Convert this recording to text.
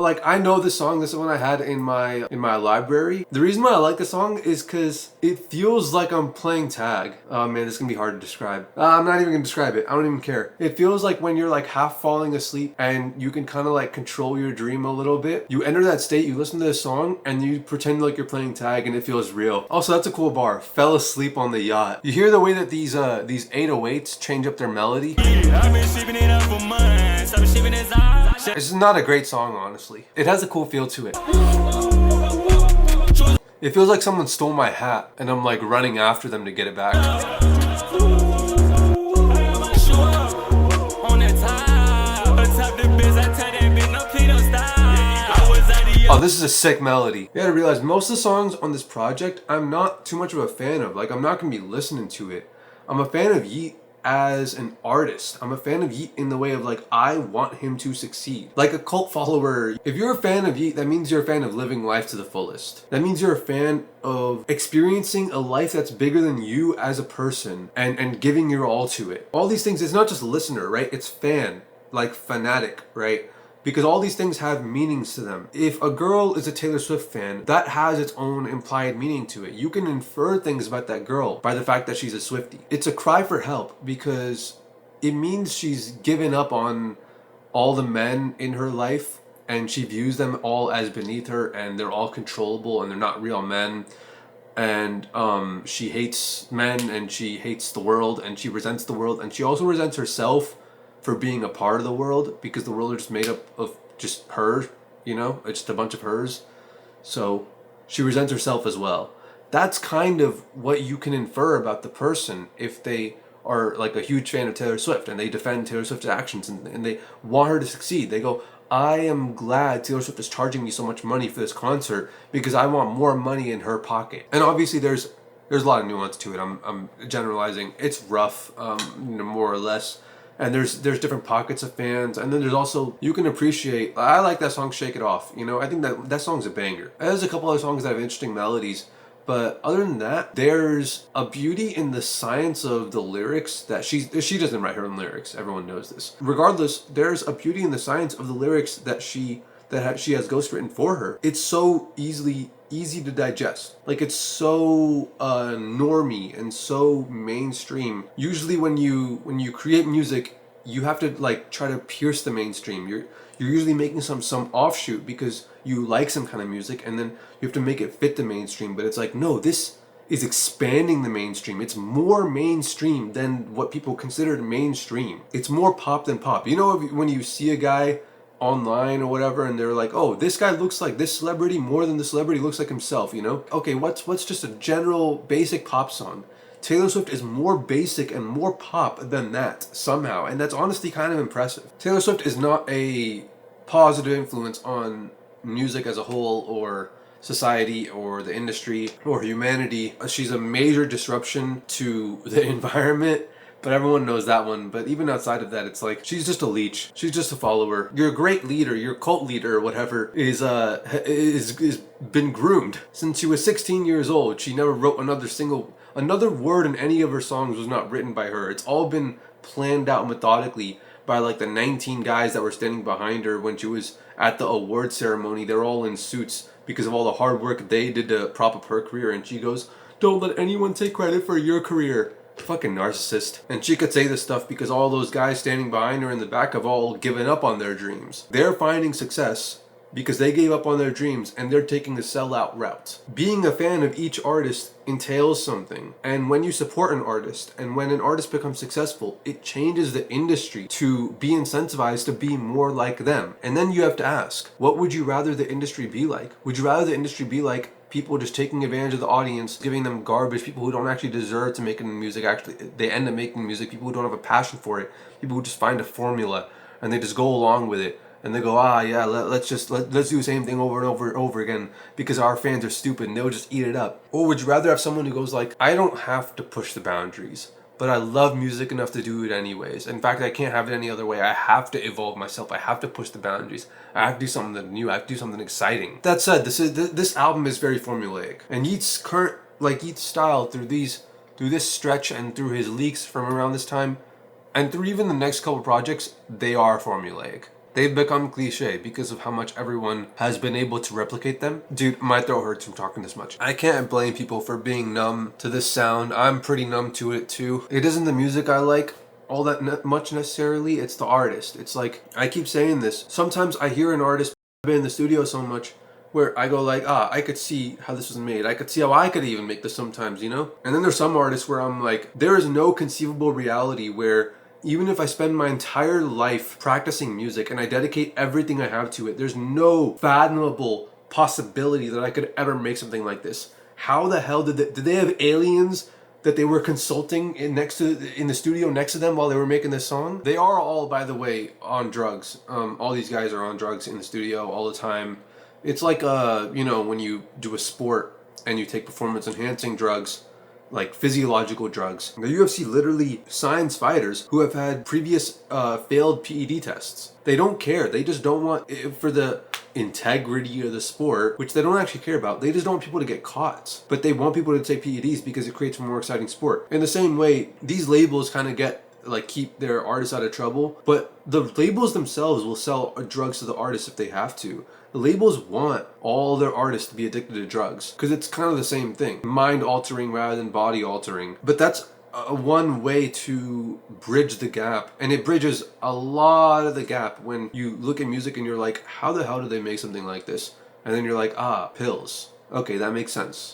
like I know this song. This is one I had in my library. The reason why I like the song is because it feels like I'm playing tag. Oh man, this is gonna be hard to describe. I'm not even gonna describe it. I don't even care. It feels like when you're like half falling asleep and you can kind of like control your dream a little bit. You enter that state, you listen to this song, and you pretend like you're playing tag, and it feels real. Also, that's a cool bar. Fell asleep on the yacht. You hear the way that these 808s change up their melody? This is not a great song, honestly. It has a cool feel to it. It feels like someone stole my hat and I'm like running after them to get it back. Oh, this is a sick melody. You gotta realize most of the songs on this project I'm not too much of a fan of. Like, I'm not gonna be listening to it. I'm a fan of Yeat as an artist. I'm a fan of Yeat in the way of like, I want him to succeed. Like a cult follower, if you're a fan of Yeat, that means you're a fan of living life to the fullest. That means you're a fan of experiencing a life that's bigger than you as a person and giving your all to it. All these things, it's not just listener, right? It's fan, like fanatic, right? Because all these things have meanings to them. If a girl is a Taylor Swift fan, that has its own implied meaning to it. You can infer things about that girl by the fact that she's a Swiftie. It's a cry for help because it means she's given up on all the men in her life and she views them all as beneath her and they're all controllable and they're not real men. And she hates men and she hates the world and she resents the world and she also resents herself for being a part of the world because the world is just made up of just her, you know, it's just a bunch of hers. So she resents herself as well. That's kind of what you can infer about the person if they are like a huge fan of Taylor Swift and they defend Taylor Swift's actions and they want her to succeed. They go, I am glad Taylor Swift is charging me so much money for this concert because I want more money in her pocket. And obviously there's a lot of nuance to it. I'm generalizing. It's rough, more or less. And there's different pockets of fans, and then there's also, you can appreciate, I like that song Shake It Off, you know, I think that song's a banger. There's a couple other songs that have interesting melodies, but other than that, there's a beauty in the science of the lyrics that she doesn't write her own lyrics, everyone knows this. Regardless, there's a beauty in the science of the lyrics that she has ghostwritten for her. It's so easy to digest. Like, it's so normie and so mainstream. Usually when you create music, you have to like try to pierce the mainstream. You're usually making some offshoot because you like some kind of music and then you have to make it fit the mainstream. But it's like, no, this is expanding the mainstream. It's more mainstream than what people considered mainstream. It's more pop than pop. You know, when you see a guy online or whatever and they're like, oh, this guy looks like this celebrity more than the celebrity looks like himself, you know? Okay, what's just a general basic pop song? Taylor Swift is more basic and more pop than that somehow, and that's honestly kind of impressive. Taylor Swift is not a positive influence on music as a whole or society or the industry or humanity. She's a major disruption to the environment. But everyone knows that one. But even outside of that, it's like, she's just a leech. She's just a follower. Your great leader, your cult leader or whatever is been groomed. Since she was 16 years old, she never wrote another word in any of her songs was not written by her. It's all been planned out methodically by like the 19 guys that were standing behind her when she was at the award ceremony. They're all in suits because of all the hard work they did to prop up her career. And she goes, don't let anyone take credit for your career. Fucking narcissist. And she could say this stuff because all those guys standing behind her in the back have all given up on their dreams. They're finding success because they gave up on their dreams and they're taking the sellout route. Being a fan of each artist entails something. And when you support an artist and when an artist becomes successful, it changes the industry to be incentivized to be more like them. And then you have to ask, what would you rather the industry be like? Would you rather the industry be like people just taking advantage of the audience, giving them garbage, people who don't actually deserve to make music, actually they end up making music, people who don't have a passion for it, people who just find a formula and they just go along with it and they go, let's do the same thing over and over and over again because our fans are stupid and they'll just eat it up? Or would you rather have someone who goes like, I don't have to push the boundaries, but I love music enough to do it anyways. In fact, I can't have it any other way. I have to evolve myself. I have to push the boundaries. I have to do something new. I have to do something exciting. That said, this album is very formulaic. And Yeat's style through this stretch and through his leaks from around this time, and through even the next couple projects, they are formulaic. They've become cliche because of how much everyone has been able to replicate them. Dude, my throat hurts from talking this much. I can't blame people for being numb to this sound. I'm pretty numb to it too. It isn't the music I like all that much necessarily, it's the artist. It's like, I keep saying this, sometimes I hear an artist, I've been in the studio so much, where I go like, I could see how this was made. I could see how I could even make this sometimes, you know? And then there's some artists where I'm like, there is no conceivable reality where even if I spend my entire life practicing music and I dedicate everything I have to it, there's no fathomable possibility that I could ever make something like this. How the hell did they have aliens that they were consulting in the studio next to them while they were making this song? They are all, by the way, on drugs. All these guys are on drugs in the studio all the time. It's like when you do a sport and you take performance enhancing drugs, like physiological drugs. The UFC literally signs fighters who have had previous failed PED tests. They don't care. They just don't want, for the integrity of the sport, which they don't actually care about. They just don't want people to get caught. But they want people to take PEDs because it creates a more exciting sport. In the same way, these labels kind of keep their artists out of trouble, but the labels themselves will sell drugs to the artists if they have to. The labels want all their artists to be addicted to drugs because it's kind of the same thing, mind altering rather than body altering. But that's one way to bridge the gap, and it bridges a lot of the gap when you look at music and you're like, how the hell did they make something like this? And then you're like, pills. Okay, that makes sense.